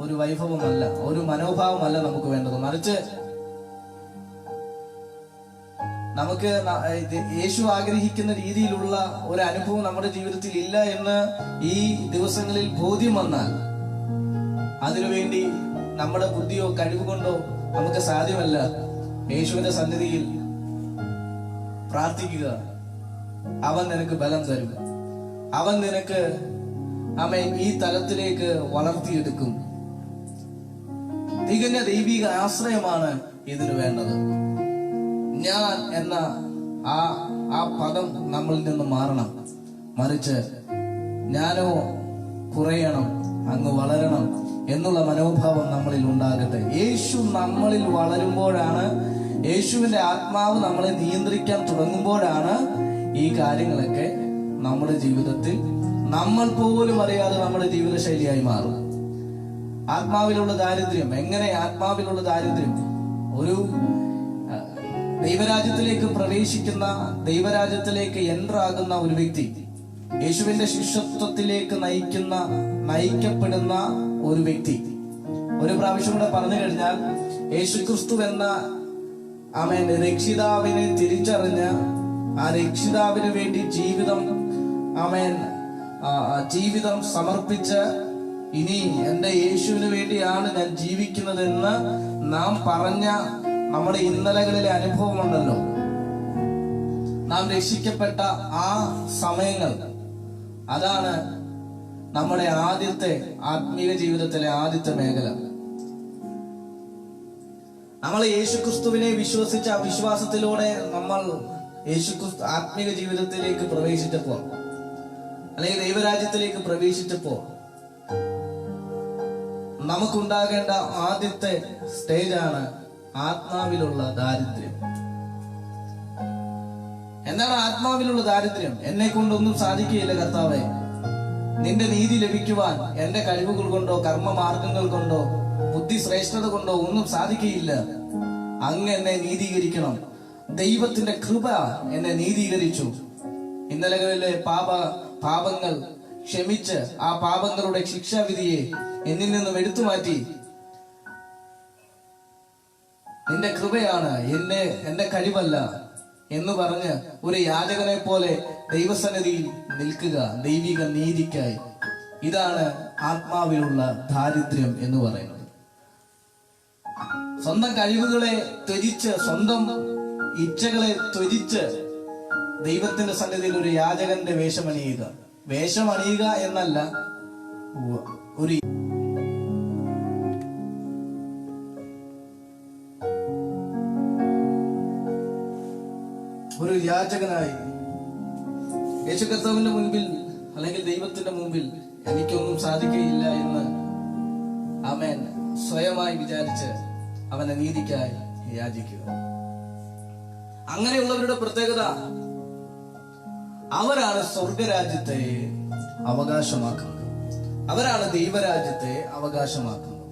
ഒരു വൈഭവമല്ല, ഒരു മനോഭാവമല്ല നമുക്ക് വേണ്ടത്. മറിച്ച് നമുക്ക് യേശു ആഗ്രഹിക്കുന്ന രീതിയിലുള്ള ഒരു അനുഭവം നമ്മുടെ ജീവിതത്തിൽ ഇല്ല എന്ന് ഈ ദിവസങ്ങളിൽ ബോധ്യം വന്നാൽ അതിനുവേണ്ടി നമ്മുടെ ബുദ്ധിയോ കഴിവ് കൊണ്ടോ നമുക്ക് സാധ്യമല്ല. യേശുവിന്റെ സന്നിധിയിൽ പ്രാർത്ഥിക്കുക, അവൻ നിനക്ക് ബലം തരും, അവൻ നിനക്ക് ഈ തലത്തിലേക്ക് വളർത്തിയെടുക്കും. തികഞ്ഞ ദൈവിക ആശ്രയമാണ് ഇതിനു വേണ്ടത്. ഞാൻ എന്ന ആ പദം നമ്മളിൽ നിന്ന് മാറണം. മറിച്ച് ഞാനോ കുറയണം, അങ്ങ് വളരണം എന്നുള്ള മനോഭാവം നമ്മളിൽ ഉണ്ടാകട്ടെ. യേശു നമ്മളിൽ വളരുമ്പോഴാണ്, യേശുവിന്റെ ആത്മാവ് നമ്മളെ നിയന്ത്രിക്കാൻ തുടങ്ങുമ്പോഴാണ് ഈ കാര്യങ്ങളൊക്കെ നമ്മുടെ ജീവിതത്തിൽ നമ്മൾ പോലും അറിയാതെ നമ്മുടെ ജീവിതശൈലിയായി മാറും. ആത്മാവിലുള്ള ദാരിദ്ര്യം, എങ്ങനെ ആത്മാവിലുള്ള ദാരിദ്ര്യം ഒരു ദൈവരാജ്യത്തിലേക്ക് പ്രവേശിക്കുന്ന, ദൈവരാജ്യത്തിലേക്ക് എൻ്റർ ആകുന്ന ഒരു വ്യക്തി, യേശുവിന്റെ ശിഷ്യത്വത്തിലേക്ക് നയിക്കപ്പെടുന്ന ഒരു വ്യക്തി, ഒരു പ്രാവശ്യം കൂടെ പറഞ്ഞു കഴിഞ്ഞാൽ യേശുക്രിസ്തു എന്ന രക്ഷിതാവിനെ തിരിച്ചറിഞ്ഞ് ആ രക്ഷിതാവിന് വേണ്ടി ജീവിതം ജീവിതം സമർപ്പിച്ച് ഇനി എന്റെ യേശുവിന് വേണ്ടിയാണ് ഞാൻ ജീവിക്കുന്നതെന്ന് നാം പറഞ്ഞ നമ്മുടെ ഇന്നലകളിലെ അനുഭവമുണ്ടല്ലോ, നാം രക്ഷിക്കപ്പെട്ട ആ സമയങ്ങൾ, അതാണ് നമ്മുടെ ആദ്യത്തെ ആത്മീയ ജീവിതത്തിലെ ആദ്യത്തെ മേഖല. നമ്മൾ യേശുക്രിസ്തുവിനെ വിശ്വസിച്ച വിശ്വാസത്തിലൂടെ നമ്മൾ യേശുക്രിസ്തു ആത്മീയ ജീവിതത്തിലേക്ക് പ്രവേശിച്ചപ്പോൾ, അല്ലെങ്കിൽ ദൈവരാജ്യത്തിലേക്ക് പ്രവേശിച്ചപ്പോൾ നമുക്കുണ്ടാകേണ്ട ആദ്യത്തെ സ്റ്റേജാണ് ആത്മാവിലുള്ള ദാരിദ്ര്യം. എന്താണ് ആത്മാവിലുള്ള ദാരിദ്ര്യം? എന്നെ കൊണ്ടൊന്നും സാധിക്കുകയില്ല കർത്താവേ, നിന്റെ നീതി ലഭിക്കുവാൻ എന്റെ കഴിവുകൾ കൊണ്ടോ കർമ്മമാർഗങ്ങൾ കൊണ്ടോ ബുദ്ധിശ്രേഷ്ഠത കൊണ്ടോ ഒന്നും സാധിക്കുകയില്ല. അങ്ങ് എന്നെ നീതീകരിക്കണം. ദൈവത്തിന്റെ കൃപ എന്നെ നീതീകരിച്ചു. ഇന്നലകളിലെ പാപങ്ങൾ ക്ഷമിച്ച് ആ പാപങ്ങളുടെ ശിക്ഷാവിധിയെ എന്നിൽ നിന്നും എടുത്തു മാറ്റി നിന്റെ കൃപയാണ്, എന്റെ കഴിവല്ല എന്ന് പറഞ്ഞ് ഒരു യാചകനെ പോലെ ദൈവസന്നിധിയിൽ നിൽക്കുക, ദൈവിക നീതിക്കായി. ഇതാണ് ആത്മാവിലുള്ള ദാരിദ്ര്യം എന്ന് പറയുന്നത്. സ്വന്തം കഴിവുകളെ ത്യജിച്ച്, സ്വന്തം ഇച്ഛകളെ ത്യജിച്ച് ദൈവത്തിന്റെ സന്നിധിയിൽ ഒരു യാചകന്റെ വേഷമണിയുക എന്നല്ല, ഒരു യാചകനായി യേശു കർത്താവിന്റെ മുൻപിൽ അല്ലെങ്കിൽ ദൈവത്തിന്റെ മുമ്പിൽ എനിക്കൊന്നും സാധിക്കുകയില്ല എന്ന് ആമേൻ സ്വയമായി വിചാരിച്ച് അവന്റെ നീതിക്കായി യാചിക്കുക. അങ്ങനെയുള്ളവരുടെ പ്രത്യേകത, അവരാണ് സ്വർഗരാജ്യത്തെ അവകാശമാക്കുന്നത്, അവരാണ് ദൈവരാജ്യത്തെ അവകാശമാക്കുന്നത്.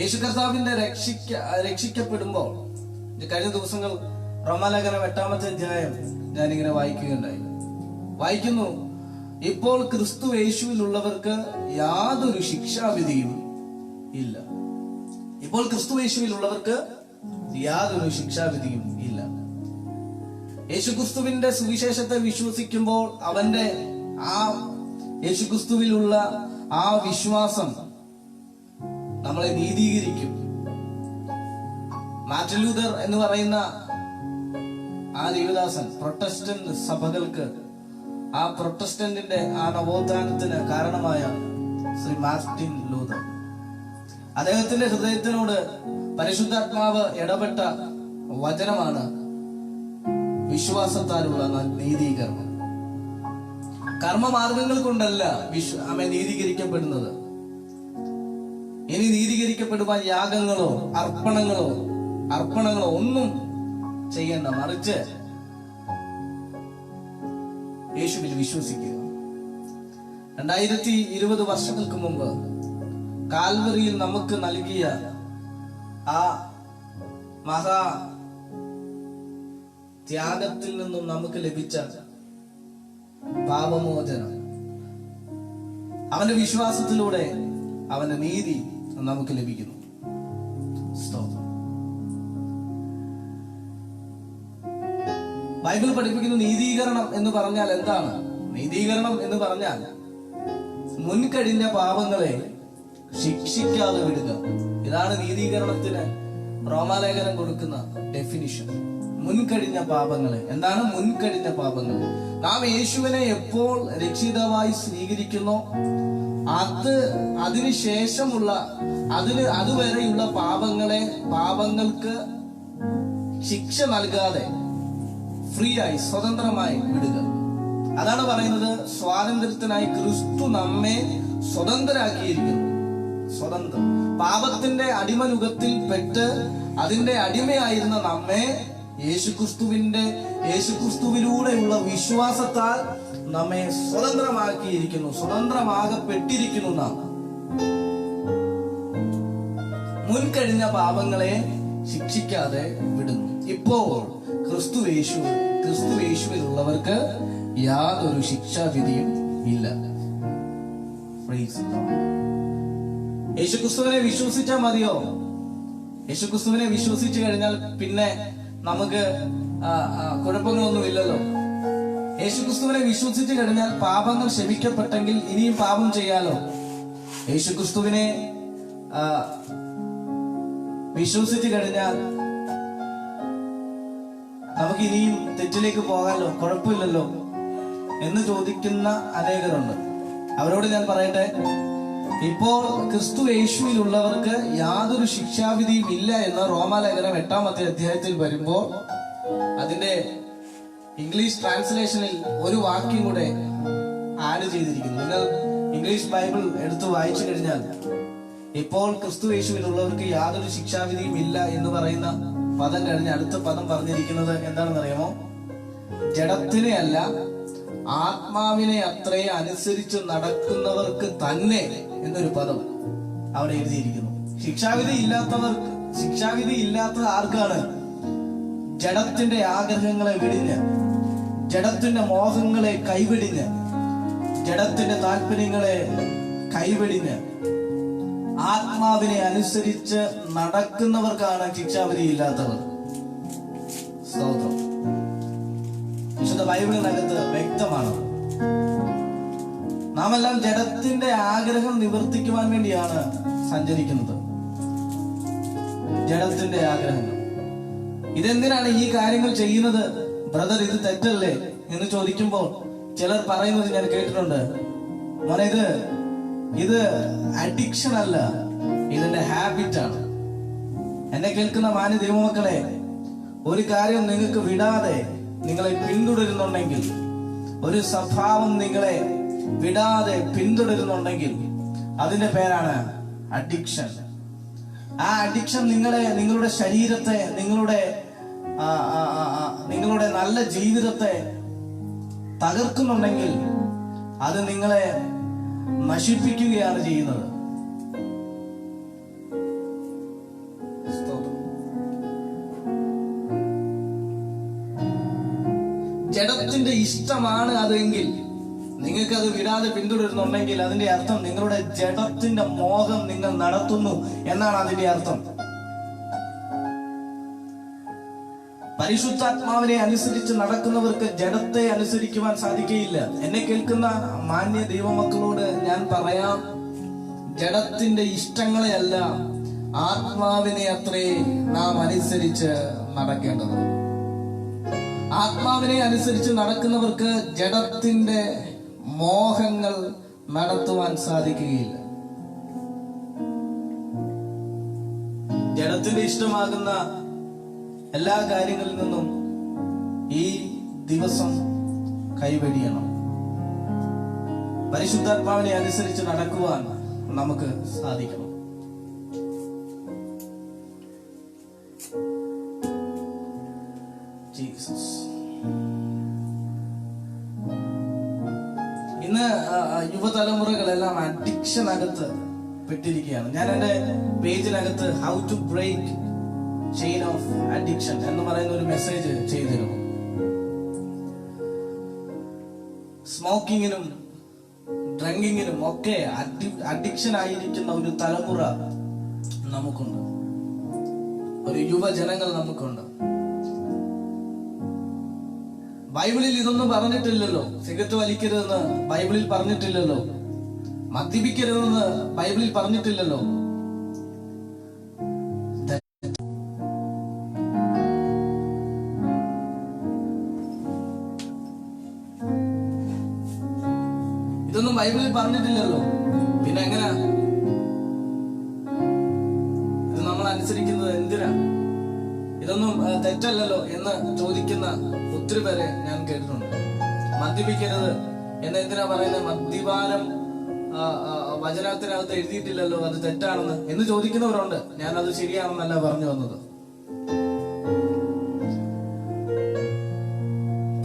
യേശു കർത്താവിന്റെ രക്ഷിക്കപ്പെടുമ്പോൾ, കഴിഞ്ഞ ദിവസങ്ങൾ റോമാലേഖനം 8-ാമത്തെ അധ്യായം ഞാനിങ്ങനെ വായിക്കുന്നു. ഇപ്പോൾ ക്രിസ്തു യേശുവിലുള്ളവർക്ക് യാതൊരു ശിക്ഷാവിധിയും ഇല്ല. ഇപ്പോൾ ക്രിസ്തു യേശുവിലുള്ളവർക്ക് യാതൊരു ശിക്ഷാവിധിയും ഇല്ല. യേശുക്രിസ്തുവിന്റെ സുവിശേഷത്തെ വിശ്വസിക്കുമ്പോൾ അവന്റെ ആ യേശുക്രിസ്തുവിലുള്ള ആ വിശ്വാസം നമ്മളെ നീതീകരിക്കും. മാർട്ടിൻ ലൂതർ എന്ന് പറയുന്ന ആ ദേവദാസൻ പ്രൊട്ടസ്റ്റന്റ് സഭകൾക്ക്, ആ പ്രൊട്ടസ്റ്റന്റിന്റെ ആ നവോത്ഥാനത്തിന് കാരണമായ ശ്രീ മാർട്ടിൻ ലൂതർ, അദ്ദേഹത്തിന്റെ ഹൃദയത്തിനോട് പരിശുദ്ധാത്മാവ് ഇടപെട്ട വചനമാണ് വിശ്വാസത്താലുള്ള നീതീകരണം. കർമ്മമാർഗങ്ങൾ കൊണ്ടല്ല അവൻ നീതീകരിക്കപ്പെടുന്നത്. ഇനി നീതീകരിക്കപ്പെടുവാൻ യാഗങ്ങളോ അർപ്പണങ്ങളോ ഒന്നും ചെയ്യേണ്ട, മറിച്ച് യേശുവിൽ വിശ്വസിക്കുക. 2020 വർഷങ്ങൾക്ക് മുമ്പ് കാൽവറിയിൽ നമുക്ക് നൽകിയ ആ മഹാ ത്യാഗത്തിൽ നിന്നും നമുക്ക് ലഭിച്ച പാപമോചനം, അവന്റെ വിശ്വാസത്തിലൂടെ അവന്റെ നീതി നമുക്ക് ലഭിക്കുന്നു. ബൈബിൾ പഠിപ്പിക്കുന്ന നീതീകരണം എന്ന് പറഞ്ഞാൽ എന്താണ്? നീതീകരണം എന്ന് പറഞ്ഞാൽ മുൻകഴിഞ്ഞ പാപങ്ങളെ ശിക്ഷിക്കാതെ വിടുക. ഇതാണ് നീതീകരണത്തിന് റോമാലേഖനം കൊടുക്കുന്ന ഡെഫിനിഷൻ. മുൻകഴിഞ്ഞ പാപങ്ങളെ. എന്താണ് മുൻകഴിഞ്ഞ പാപങ്ങൾ? നാം യേശുവിനെ എപ്പോൾ രക്ഷിതാവായി സ്വീകരിക്കുന്നോ അതിനുശേഷമുള്ള അതുവരെയുള്ള പാപങ്ങൾക്ക് ശിക്ഷ നൽകാതെ ഫ്രീ ആയി സ്വതന്ത്രമായി വിടുക. അതാണ് പറയുന്നത്, സ്വാതന്ത്ര്യത്തിനായി ക്രിസ്തു നമ്മെ സ്വതന്ത്രരാക്കിയിരിക്കുന്നു. സ്വതന്ത്രം. പാപത്തിന്റെ അടിമനുഖത്തിൽ പെട്ട് അതിന്റെ അടിമയായിരുന്ന നമ്മെ യേശുക്രിസ്തുവിലൂടെയുള്ള വിശ്വാസത്താൽ നമ്മെ സ്വതന്ത്രമാക്കിയിരിക്കുന്നു, സ്വതന്ത്രമാകപ്പെട്ടിരിക്കുന്നു. നാം മുൻകഴിഞ്ഞ പാപങ്ങളെ ശിക്ഷിക്കാതെ വിടുന്നു. ഇപ്പോൾ ക്രിസ്തു യേശുവിലുള്ളവർക്ക് യാതൊരു ശിക്ഷാവിധിയും ഇല്ല. യേശുക്രിസ്തുവിനെ വിശ്വസിച്ചാൽ മതിയോ? യേശുക്രിസ്തുവിനെ വിശ്വസിച്ചു കഴിഞ്ഞാൽ പിന്നെ നമുക്ക് കുഴപ്പങ്ങളൊന്നും ഇല്ലല്ലോ. യേശുക്രിസ്തുവിനെ വിശ്വസിച്ചു കഴിഞ്ഞാൽ പാപങ്ങൾ ക്ഷമിക്കപ്പെട്ടെങ്കിൽ ഇനിയും പാപം ചെയ്യാലോ. യേശുക്രിസ്തുവിനെ വിശ്വസിച്ചു കഴിഞ്ഞാൽ നമുക്ക് ഇനിയും തെറ്റിലേക്ക് പോകാലോ, കുഴപ്പമില്ലല്ലോ എന്ന് ചോദിക്കുന്ന അനേകരുണ്ട്. അവരോട് ഞാൻ പറയട്ടെ, ഇപ്പോൾ ക്രിസ്തു യേശുവിലുള്ളവർക്ക് യാതൊരു ശിക്ഷാവിധിയും ഇല്ല എന്ന് റോമാലേഖനം 8-ാമത്തെ അധ്യായത്തിൽ വരുമ്പോൾ അതിന്റെ ഇംഗ്ലീഷ് ട്രാൻസ്ലേഷനിൽ ഒരു വാക്യം കൂടെ ആഡ് ചെയ്തിരിക്കുന്നു. നിങ്ങൾ ഇംഗ്ലീഷ് ബൈബിൾ എടുത്ത് വായിച്ചു കഴിഞ്ഞാൽ ഇപ്പോൾ ക്രിസ്തു യേശുവിലുള്ളവർക്ക് യാതൊരു ശിക്ഷാവിധിയും ഇല്ല എന്ന് പറയുന്ന പദം കഴിഞ്ഞ് അടുത്ത പദം പറഞ്ഞിരിക്കുന്നത് എന്താണെന്ന് അറിയാമോ? ജഡത്തിനെ അല്ല ആത്മാവിനെ അത്രേ അനുസരിച്ച് നടക്കുന്നവർക്ക് തന്നെ എന്നൊരു പദം അവിടെ എഴുതിയിരിക്കുന്നു. ശിക്ഷാവിധി ഇല്ലാത്തത് ആർക്കാണ്? ജഡത്തിന്റെ ആഗ്രഹങ്ങളെ വെടിഞ്ഞ്, ജഡത്തിന്റെ മോഹങ്ങളെ കൈവെടിഞ്ഞ്, ജഡത്തിന്റെ താല്പര്യങ്ങളെ കൈവെടിഞ്ഞ് ആത്മാവിനെ അനുസരിച്ച് നടക്കുന്നവർക്കാണ് ശിക്ഷാവിധി ഇല്ലാത്തവർ. സ്തോത്രം. വിശുദ്ധ ബൈബിളിനകത്ത് വ്യക്തമാണ്. നാം എല്ലാം ജഡത്തിന്റെ ആഗ്രഹം നിവർത്തിക്കുവാൻ വേണ്ടിയാണ് സഞ്ചരിക്കുന്നത്. ജഡത്തിന്റെ ആഗ്രഹങ്ങൾ. ഇതെന്തിനാണ് ഈ കാര്യങ്ങൾ ചെയ്യുന്നത് ബ്രദർ, ഇത് തെറ്റല്ലേ എന്ന് ചോദിക്കുമ്പോൾ ചിലർ പറയുന്നത് ഞാൻ കേട്ടിട്ടുണ്ട്, മോനെ ഇത് അഡിക്ഷൻ അല്ല, ഇതിന്റെ ഹാബിറ്റ് ആണ്. എന്നെ കേൾക്കുന്ന മാന്യ ദൈവമക്കളെ, ഒരു കാര്യം നിങ്ങൾക്ക് വിടാതെ നിങ്ങളെ പിന്തുടരുന്നുണ്ടെങ്കിൽ, ഒരു സ്വഭാവം നിങ്ങളെ വിടാതെ പിന്തുടരുന്നുണ്ടെങ്കിൽ അതിന്റെ പേരാണ് അഡിക്ഷൻ. ആ അഡിക്ഷൻ നിങ്ങളുടെ ശരീരത്തെ, നിങ്ങളുടെ നല്ല ജീവിതത്തെ തകർക്കുന്നുണ്ടെങ്കിൽ അത് നിങ്ങളെ നശിപ്പിക്കുകയാണ് ചെയ്യുന്നത്. ജഡത്തിന്റെ ഇഷ്ടമാണ് അതെങ്കിൽ, നിങ്ങൾക്ക് അത് വിടാതെ പിന്തുടരുന്നുണ്ടെങ്കിൽ അതിന്റെ അർത്ഥം നിങ്ങളുടെ ജഡത്തിന്റെ മോഹം നിങ്ങൾ നടത്തുന്നു എന്നാണ് അതിന്റെ അർത്ഥം. പരിശുദ്ധാത്മാവിനെ അനുസരിച്ച് നടക്കുന്നവർക്ക് ജഡത്തെ അനുസരിക്കുവാൻ സാധിക്കുകയില്ല. എന്നെ കേൾക്കുന്ന മാന്യ ദൈവമക്കളോട് ഞാൻ പറയാം, ജഡത്തിന്റെ ഇഷ്ടങ്ങളെയല്ല ആത്മാവിനെ അത്രേ നാം അനുസരിച്ച് നടക്കേണ്ടത്. ആത്മാവിനെ അനുസരിച്ച് നടക്കുന്നവർക്ക് ജഡത്തിന്റെ മോഹങ്ങൾ നടത്തുവാൻ സാധിക്കുകയില്ല. ജഡത്തിന്റെ ഇഷ്ടമാകുന്ന എല്ലാ കാര്യങ്ങളിൽ നിന്നും ഈ ദിവസം കൈവെടിയണം. പരിശുദ്ധാത്മാവിനെ അനുസരിച്ച് നടക്കുവാൻ നമുക്ക് സാധിക്കണം. ജീസസ്. ഇന്ന് യുവതലമുറകളെല്ലാം അഡിക്ഷനകത്ത് പെട്ടിരിക്കുകയാണ്. ഞാൻ എന്റെ പേജിനകത്ത് how to break chain of addiction എന്ന് പറയുന്ന ഒരു മെസ്സേജ് ചെയ്തിരുന്നു. സ്മോക്കിങ്ങിനും ഡ്രിങ്കിങ്ങിനും ഒക്കെ അഡിക്ഷൻ ആയിരിക്കുന്ന ഒരു തലമുറ നമുക്കുണ്ട്, ഒരു യുവജനങ്ങൾ നമുക്കുണ്ട്. ബൈബിളിൽ ഇതൊന്നും പറഞ്ഞിട്ടില്ലല്ലോ. സിഗരറ്റ് വലിക്കരുതെന്ന് ബൈബിളിൽ പറഞ്ഞിട്ടില്ലല്ലോ. മദ്യപിക്കരുതെന്ന് ബൈബിളിൽ പറഞ്ഞിട്ടില്ലല്ലോ. ഇതൊന്നും ബൈബിളിൽ പറഞ്ഞിട്ടില്ലല്ലോ. പിന്നെ എങ്ങനാ ഇത് നമ്മൾ അനുസരിക്കുന്നത്? എന്തിനാ? ഇതൊന്നും തെറ്റല്ലല്ലോ എന്ന് ചോദിക്കുന്ന ഒത്തിരി പേരെ ഞാൻ കേട്ടിട്ടുണ്ട്. മദ്യപിക്കരുത് എന്ന് എന്തിനാ പറയുന്നത്? മദ്യപാനം വചനത്തിനകത്ത് എഴുതിയിട്ടില്ലല്ലോ, അത് തെറ്റാണെന്ന് എന്ന് ചോദിക്കുന്നവരുണ്ട്. ഞാൻ അത് ശരിയാണെന്നല്ല പറഞ്ഞു വന്നത്.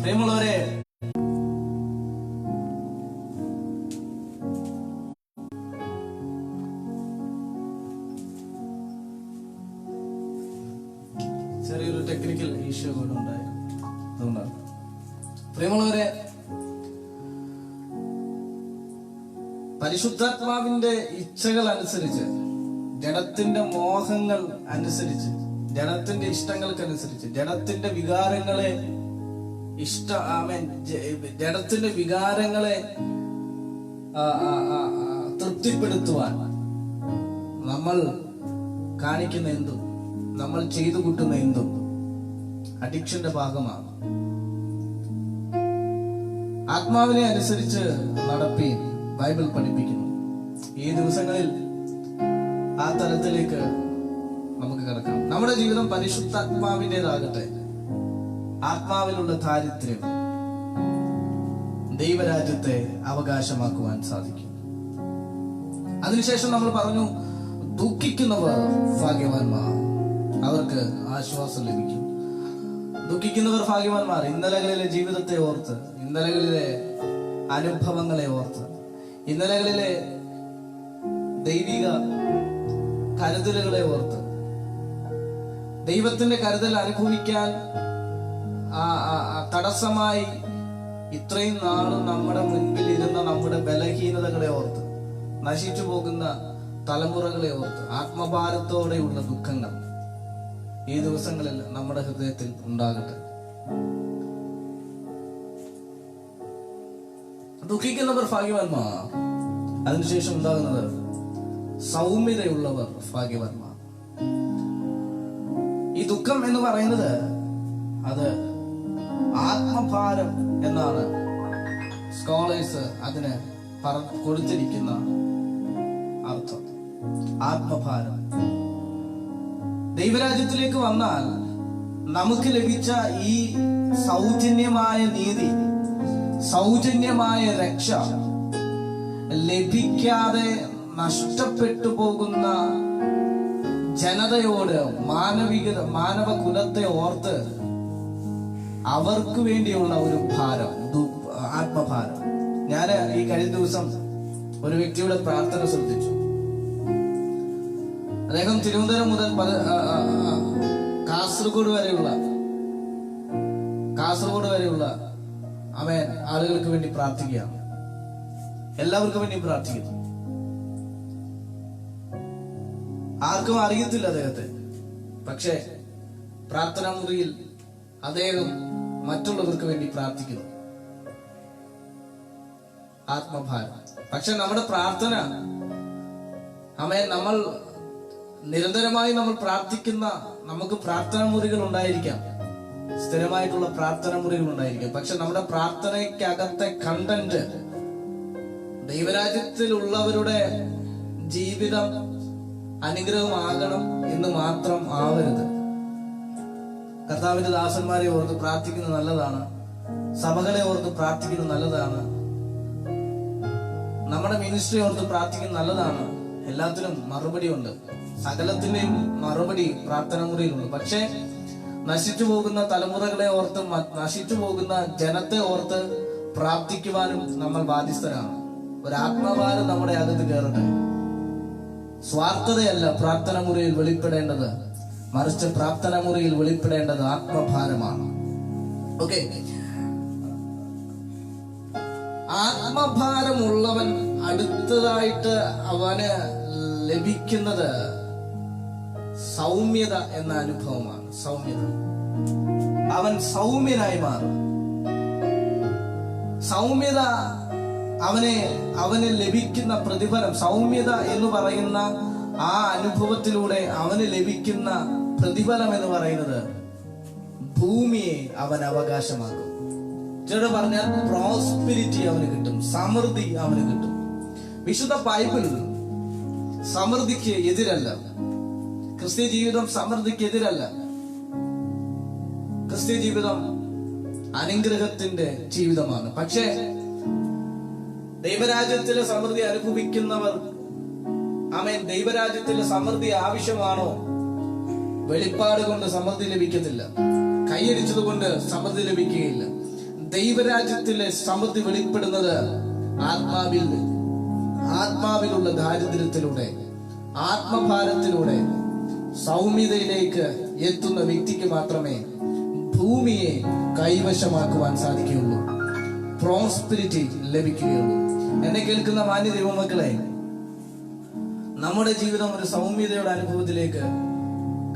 പ്രിയമുള്ളവരെ, ചെറിയൊരു ടെക്നിക്കൽ ഇഷ്യൂ കൂടെ ഉണ്ടായിരുന്നു. പ്രിയമുള്ളവരെ, പരിശുദ്ധാത്മാവിന്റെ ഇച്ഛകൾ അനുസരിച്ച്, ജഡത്തിന്റെ മോഹങ്ങൾ അനുസരിച്ച്, ജഡത്തിന്റെ ഇഷ്ടങ്ങൾക്കനുസരിച്ച്, ജഡത്തിന്റെ വികാരങ്ങളെ ജഡത്തിന്റെ വികാരങ്ങളെ തൃപ്തിപ്പെടുത്തുവാൻ നമ്മൾ കാണിക്കുന്ന എന്തും, നമ്മൾ ചെയ്തു കൂട്ടുന്ന എന്തും അഡിക്ഷന്റെ ഭാഗമാണ്. ആത്മാവിനെ അനുസരിച്ച് നടപ്പീൻ ബൈബിൾ പഠിപ്പിക്കുന്നു. ഈ ദിവസങ്ങളിൽ ആ തലത്തിലേക്ക് നമുക്ക് കിടക്കാം. നമ്മുടെ ജീവിതം പരിശുദ്ധാത്മാവിൻ്റെതാകട്ടെ. ആത്മാവിലുള്ള ദാരിദ്ര്യം ദൈവരാജ്യത്തെ അവകാശമാക്കുവാൻ സാധിക്കും. അതിനുശേഷം നമ്മൾ പറഞ്ഞു, ദുഃഖിക്കുന്നവർ ഭാഗ്യവാന്മാർ, അവർക്ക് ആശ്വാസം ലഭിക്കും. ദുഃഖിക്കുന്നവർ ഭാഗ്യവാന്മാർ. ഇന്നലകളിലെ ജീവിതത്തെ ഓർത്ത്, ഇന്നലകളിലെ അനുഭവങ്ങളെ ഓർത്ത്, ഇന്നലകളിലെ ദൈവിക കരുതലുകളെ ഓർത്ത്, ദൈവത്തിന്റെ കരുതൽ അനുഭവിക്കാൻ തടസ്സമായി ഇത്രയും നാളും നമ്മുടെ മുൻപിൽ ഇരുന്ന നമ്മുടെ ബലഹീനതകളെ ഓർത്ത്, നശിച്ചു പോകുന്ന തലമുറകളെ ഓർത്ത് ആത്മഭാരത്തോടെയുള്ള ദുഃഖങ്ങൾ ഈ ദിവസങ്ങളിൽ നമ്മുടെ ഹൃദയത്തിൽ ഉണ്ടാകട്ടെ. ദുഃഖിക്കുന്നവർ ഭാഗ്യവാന്മാർ. അതിനുശേഷം ഉണ്ടാകുന്നത് സൗമ്യതയുള്ളവർ ഭാഗ്യവാന്മാർ. ഈ ദുഃഖം എന്ന് പറയുന്നത് അത് ആത്മഭാരം എന്നാണ് സ്കോളേഴ്സ് അതിന് കൊടുത്തിരിക്കുന്ന അർത്ഥം. ആത്മഭാരം. ദൈവരാജ്യത്തിലേക്ക് വന്നാൽ നമുക്ക് ലഭിച്ച ഈ സൗജന്യമായ നീതി, സൗജന്യമായ രക്ഷ ലഭിക്കാതെ നഷ്ടപ്പെട്ടു പോകുന്ന ജനതയോട്, മാനവകുലത്തെ ഓർത്ത് അവർക്ക് വേണ്ടിയുള്ള ഒരു ഭാരം, ആത്മഭാരം. ഞാൻ ഈ കഴിഞ്ഞ ദിവസം ഒരു വ്യക്തിയുടെ പ്രാർത്ഥന ശ്രദ്ധിച്ചു. അദ്ദേഹം തിരുവനന്തപുരം മുതൽ കാസർഗോഡ് വരെയുള്ള ആളുകൾക്ക് വേണ്ടി പ്രാർത്ഥിക്കുകയാണ്. എല്ലാവർക്കും വേണ്ടി പ്രാർത്ഥിക്കുന്നു. ആർക്കും അറിയത്തില്ല അദ്ദേഹത്തെ. പക്ഷേ പ്രാർത്ഥനാ മുറിയിൽ അദ്ദേഹം മറ്റുള്ളവർക്ക് വേണ്ടി പ്രാർത്ഥിക്കുന്നു. ആത്മഭാരം. പക്ഷെ നമ്മുടെ പ്രാർത്ഥന, നമ്മൾ നിരന്തരമായി നമ്മൾ പ്രാർത്ഥിക്കുന്ന, നമുക്ക് പ്രാർത്ഥനാ മുറികൾ ഉണ്ടായിരിക്കാം, സ്ഥിരമായിട്ടുള്ള പ്രാർത്ഥനാ മുറികൾ ഉണ്ടായിരിക്കാം. പക്ഷെ നമ്മുടെ പ്രാർത്ഥനയ്ക്കകത്തെ കണ്ടന്റ് ദൈവരാജ്യത്തിലുള്ളവരുടെ ജീവിതം അനുഗ്രഹമാകണം എന്ന് മാത്രം ആവരുത്. കർത്താവിന്റെ ദാസന്മാരെ ഓർത്ത് പ്രാർത്ഥിക്കുന്നത് നല്ലതാണ്. സഭകളെ ഓർത്ത് പ്രാർത്ഥിക്കുന്നത് നല്ലതാണ്. നമ്മുടെ മിനിസ്ട്രി ഓർത്ത് പ്രാർത്ഥിക്കുന്നത് നല്ലതാണ്. എല്ലാത്തിനും മറുപടി ഉണ്ട്. സകലത്തിന്റെയും മറുപടി പ്രാർത്ഥന മുറിയിലുണ്ട്. പക്ഷെ നശിച്ചു പോകുന്ന തലമുറകളെ ഓർത്ത്, നശിച്ചു പോകുന്ന ജനത്തെ ഓർത്ത് പ്രാർത്ഥിക്കുവാനും നമ്മൾ ബാധ്യസ്ഥരാണ്. ഒരു ആത്മഭാരം നമ്മുടെ അകത്ത് കയറട്ടെ. സ്വാർത്ഥതയല്ല പ്രാർത്ഥന മുറിയിൽ വെളിപ്പെടേണ്ടത്, മറിച്ച് പ്രാർത്ഥന മുറിയിൽ വെളിപ്പെടേണ്ടത് ആത്മഭാരമാണ്. ഓക്കെ, ആത്മഭാരമുള്ളവൻ അടുത്തതായിട്ട് അവന് ലഭിക്കുന്നത് സൗമ്യത എന്ന അനുഭവമാണ്. സൗമ്യത. അവൻ സൗമ്യനായി മാറും. സൗമ്യത അവന് ലഭിക്കുന്ന പ്രതിഫലം, സൗമ്യത എന്ന് പറയുന്ന ആ അനുഭവത്തിലൂടെ അവന് ലഭിക്കുന്ന പ്രതിഫലം എന്ന് പറയുന്നത് ഭൂമിയെ അവൻ അവകാശമാക്കും. ചിലർ പറഞ്ഞാൽ പ്രോസ്പെരിറ്റി അവന് കിട്ടും, സമൃദ്ധി അവന് കിട്ടും. വിശുദ്ധ ബൈബിൾ സമൃദ്ധിക്ക് എതിരല്ല. ക്രിസ്ത്യ ജീവിതം സമൃദ്ധിക്ക് എതിരല്ല. ക്രിസ്ത്യ ജീവിതം അനുഗ്രഹത്തിന്റെ ജീവിതമാണ്. പക്ഷേ ദൈവരാജ്യത്തിലെ സമൃദ്ധി അനുഭവിക്കുന്നവർ, ദൈവരാജ്യത്തിലെ സമൃദ്ധി ആവശ്യമാണോ? വെളിപ്പാട് കൊണ്ട് സമൃദ്ധി ലഭിക്കത്തില്ല. കൈയടിച്ചത് കൊണ്ട് സമൃദ്ധി ലഭിക്കുകയില്ല. ദൈവരാജ്യത്തിലെ സമൃദ്ധി വെളിപ്പെടുന്നത് ആത്മാവിലുള്ള ദാരിദ്ര്യത്തിലൂടെ, ആത്മഭാരത്തിലൂടെ സൗമ്യതയിലേക്ക് എത്തുന്ന വ്യക്തിക്ക് മാത്രമേ ഭൂമിയെ കൈവശമാക്കുവാൻ സാധിക്കുകയുള്ളൂ, പ്രോസ്പെരിറ്റി ലഭിക്കുകയുള്ളൂ. എന്നെ കേൾക്കുന്ന മാന്യ ദൈവമക്കളെ, നമ്മുടെ ജീവിതം ഒരു സൗമ്യതയുടെ അനുഭവത്തിലേക്ക്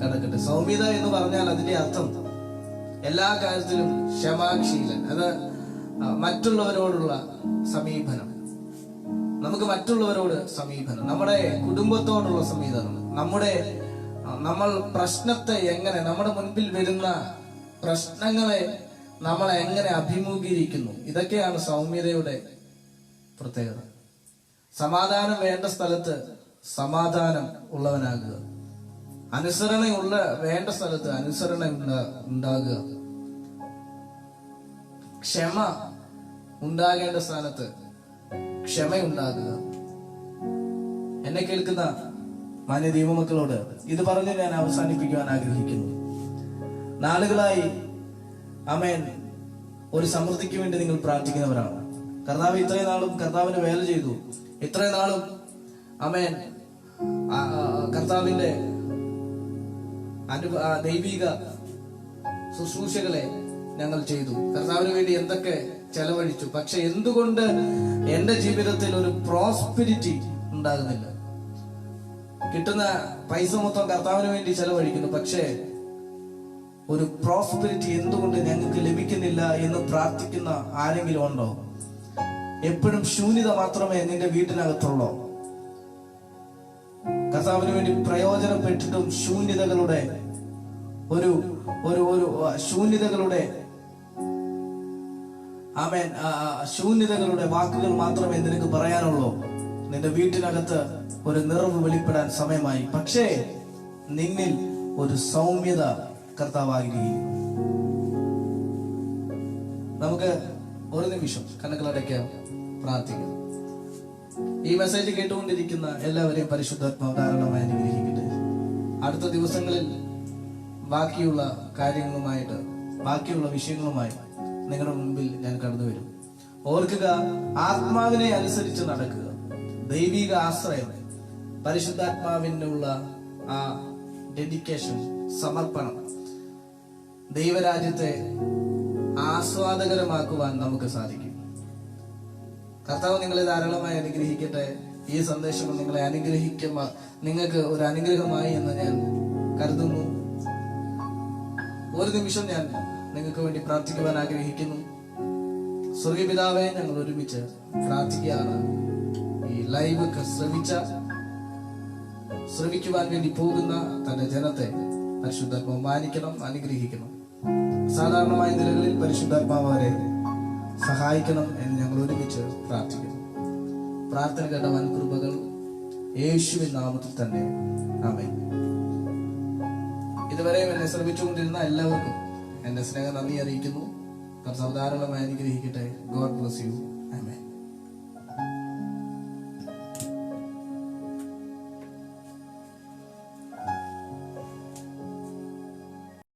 കടക്കട്ടെ. സൗമ്യത എന്ന് പറഞ്ഞാൽ അതിന്റെ അർത്ഥം എല്ലാ കാര്യത്തിലും ക്ഷമാശീലൻ. അത് മറ്റുള്ളവരോടുള്ള സമീപനം. നമുക്ക് മറ്റുള്ളവരോട് സമീപനം, നമ്മുടെ കുടുംബത്തോടുള്ള സമീപനം, നമ്മൾ പ്രശ്നത്തെ എങ്ങനെ, നമ്മുടെ മുൻപിൽ വരുന്ന പ്രശ്നങ്ങളെ നമ്മൾ എങ്ങനെ അഭിമുഖീകരിക്കുന്നു, ഇതൊക്കെയാണ് സൗമ്യതയുടെ പ്രത്യേകത. സമാധാനം വേണ്ട സ്ഥലത്ത് സമാധാനം ഉള്ളവനാകുക, അനുസരണയുള്ള വേണ്ട സ്ഥലത്ത് അനുസരണ ഉണ്ടാകുക, ക്ഷമ ഉണ്ടാകേണ്ട സ്ഥാനത്ത് ക്ഷമയുണ്ടാകുക. എന്നെ കേൾക്കുന്ന മാന്യ ദൈവമക്കളോട് ഇത് പറഞ്ഞ് ഞാൻ അവസാനിപ്പിക്കുവാൻ ആഗ്രഹിക്കുന്നു. നാളുകളായി ആമേൻ ഒരു സമൃദ്ധിക്ക് വേണ്ടി നിങ്ങൾ പ്രാർത്ഥിക്കുന്നവരാണ്. കർത്താവ് ഇത്രയും നാളും കർത്താവിന് വേല ചെയ്തു. ഇത്രയും നാളും ആമേൻ കർത്താവിന്റെ ദൈവിക ശുശ്രൂഷകളെ ഞങ്ങൾ ചെയ്തു. കർത്താവിന് വേണ്ടി എന്തൊക്കെ ചെലവഴിച്ചു. പക്ഷെ എന്തുകൊണ്ട് എന്റെ ജീവിതത്തിൽ ഒരു പ്രോസ്പെരിറ്റി ഉണ്ടാകുന്നില്ല? കിട്ടുന്ന പൈസ മൊത്തം കർത്താവിന് വേണ്ടി ചെലവഴിക്കുന്നു, പക്ഷേ ഒരു പ്രോസ്പെരിറ്റി എന്തുകൊണ്ട് ഞങ്ങൾക്ക് ലഭിക്കുന്നില്ല എന്ന് പ്രാർത്ഥിക്കുന്ന ആരെങ്കിലും ഉണ്ടോ? എപ്പോഴും ശൂന്യത മാത്രമേ നിന്റെ വീട്ടിനകത്തുള്ളൂ. കർത്താവിന് വേണ്ടി പ്രയോജനപ്പെട്ടിട്ടും ശൂന്യതകളുടെ ഒരു ശൂന്യതകളുടെ ആമേൻ ശൂന്യതകളുടെ വാക്കുകൾ മാത്രമേ നിനക്ക് പറയാനുള്ളൂ. നിന്റെ വീട്ടിനകത്ത് ഒരു നിറവ് വെളിപ്പെടാൻ സമയമായി. പക്ഷേ നിന്നിൽ ഒരു സൗമ്യത കർത്താവ് ആഗ്രഹിക്കുന്നു. നമുക്ക് ഒരു നിമിഷം കണ്ണുകളടയ്ക്കാം, പ്രാർത്ഥിക്കാം. ഈ മെസ്സേജ് കേട്ടുകൊണ്ടിരിക്കുന്ന എല്ലാവരെയും പരിശുദ്ധാത്മാവ് ധാരാളമായി അനുഗ്രഹിക്കട്ടെ. അടുത്ത ദിവസങ്ങളിൽ ബാക്കിയുള്ള കാര്യങ്ങളുമായിട്ട്, ബാക്കിയുള്ള വിഷയങ്ങളുമായി നിങ്ങളുടെ മുമ്പിൽ ഞാൻ കടന്നു വരും. ഓർക്കുക, ആത്മാവിനെ അനുസരിച്ച് നടക്കുക. ദൈവിക ആശ്രയം, പരിശുദ്ധാത്മാവിനുള്ള ആ ഡെഡിക്കേഷൻ, സമർപ്പണം, ദൈവരാജ്യത്തെ ആസ്വാദകരമാക്കുവാൻ നമുക്ക് സാധിക്കും. കർത്താവ് നിങ്ങളെ ധാരാളമായി അനുഗ്രഹിക്കട്ടെ. ഈ സന്ദേശം നിങ്ങൾക്ക് ഒരു അനുഗ്രഹമായി എന്ന് ഞാൻ കരുതുന്നു. ഒരു നിമിഷം ഞാൻ നിങ്ങൾക്ക് വേണ്ടി പ്രാർത്ഥിക്കുവാൻ ആഗ്രഹിക്കുന്നു. സ്വർഗീയ പിതാവേ, ഞങ്ങൾ ഒരുമിച്ച് പ്രാർത്ഥിക്കുകയാണ്. ഈ ലൈവ് ശ്രവിക്കുവാൻ വേണ്ടി പോകുന്ന തന്റെ ജനത്തെ പരിശുദ്ധാത്മാവ് മാനിക്കണം, അനുഗ്രഹിക്കണം. സാധാരണമായ നിലകളിൽ പരിശുദ്ധാത്മാവ് അവരെ സഹായിക്കണം എന്ന് ഞങ്ങൾ ഒരുമിച്ച് പ്രാർത്ഥിക്കുന്നു. പ്രാർത്ഥന കേട്ട വൻ കൃപകൾ യേശുവിൻ നാമത്തിൽ തന്നെ ആമേൻ. ഇതുവരെ എന്നെ ശ്രമിച്ചുകൊണ്ടിരുന്ന എല്ലാവർക്കും എന്റെ സ്നേഹം നന്ദി അറിയിക്കുന്നു. കർത്താവ് ധാരാളമായി അനുഗ്രഹിക്കട്ടെ. God bless you. ആമേൻ.